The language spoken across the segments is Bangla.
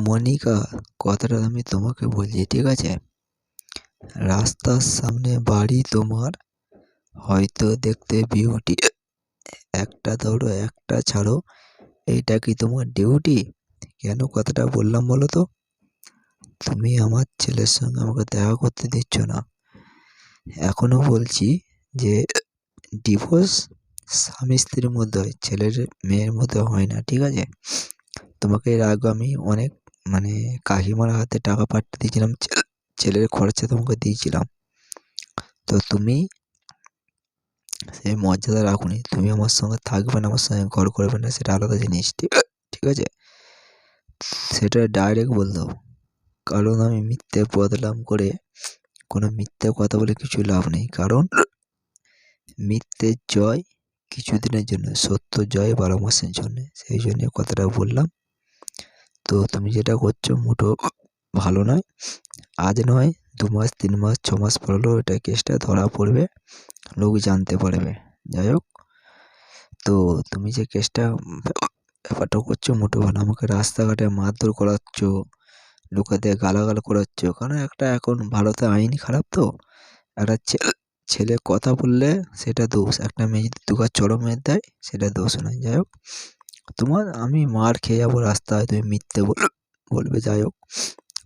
মনিকা, কথাটা আমি তোমাকে বলছি, ঠিক আছে? রাস্তার সামনে বাড়ি তোমার, হয়তো দেখতে বিউটি, একটা ধরো একটা ছাড়ো, এইটা কি তোমার ডিউটি? কেন কথাটা বললাম বলো তো? তুমি আমার ছেলের সঙ্গে আমাকে দেখা করতে দিচ্ছ না। এখনো বলছি যে ডিভোর্স স্বামী স্ত্রীর মধ্যে হয়, ছেলের মেয়ের মধ্যে হয় না, ঠিক আছে? তোমাকে এর আগে আমি অনেক কাকিমার হাতে টাকা পাঠিয়ে দিয়েছিলাম, ছেলের খরচা তোমাকে দিয়েছিলাম। তো তুমি সেই মর্যাদা রাখোনি। তুমি আমার সঙ্গে থাকবে না, আমার সঙ্গে ঘর করবে না, সেটা আলাদা জিনিস, ঠিক আছে? সেটা ডাইরেক্ট বলে দাও। কারণ আমি মিথ্যে বদনাম করে কোনো মিথ্যে কথা বলে কিছু লাভ নেই। কারণ মিথ্যের জয় কিছুদিনের জন্য, সত্য জয় 12 মাসের জন্যে। সেই জন্য কথাটা বললাম। তো তুমি যেটা করছো মোটো ভালো নয়। আজ নয়, 2 মাস, 3 মাস, 6 মাস পর হলেও এটা কেসটা ধরা পড়বে, লোক জানতে পারবে। যাই হোক, তো তুমি যে কেসটা ব্যাপারটা করছো মোটেও ভালো না। আমাকে রাস্তাঘাটে মারধর করাচ্ছ, লোকেদের গালাগাল করাচ্ছ। কারণ একটা এখন ভারতে আইন খারাপ তো। একটা ছেলে কথা বললে সেটা দোষ, একটা মেয়ে যদি 2 গাল চড় মেরে দেয় সেটা দোষ নয়। যাই হোক, আমি মার খেয়ে যাবো রাস্তায়, তুমি মিথ্যে বলবে। যাই হোক,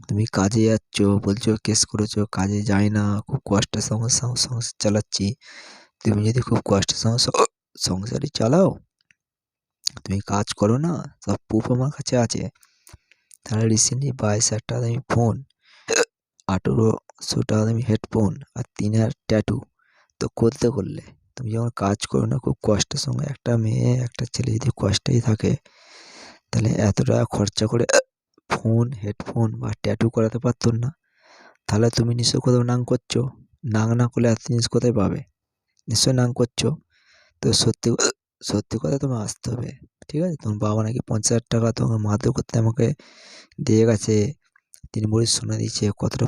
তুমি কাজে যাচ্ছ, বলছো কেস করেছো, কাজে যাই না, খুব কষ্টের সঙ্গে সংসার চালাচ্ছি। তুমি যদি খুব কষ্টের সঙ্গে সংসারই চালাও, তুমি কাজ করো না, সব প্রুফ আমার কাছে আছে। তাহলে রিসেন্টলি 22,000 টাকা দামি ফোন, 1800 টাকা দামি হেডফোন আর 3,000 ট্যাটু তো করলে। তুমি যখন কাজ করো না, খুব কষ্টের সঙ্গে, একটা মেয়ে একটা ছেলে যদি কষ্টেই থাকে, তাহলে এত টাকা খরচা করে ফোন, হেডফোন বা ট্যাটু করাতে পারতো না? তাহলে তুমি নিশ্চয়ই কোথাও নাং করছো। নাং না করলে এত জিনিস কোথায় পাবে? নিশ্চয়ই নাং করছো। তো সত্যি কথা তোমায় আসতে হবে, ঠিক আছে? তোমার বাবা নাকি 50,000 টাকা তোমাকে মারধর করতে আমাকে দিয়ে গেছে, 3 ভরি সোনা দিয়েছে। কতটা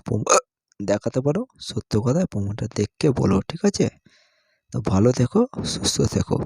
দেখাতে পারো? সত্য কথা প্রমাণটা দেখে বলো, ঠিক আছে? তো ভালো থেকো, সুস্থ থেকো।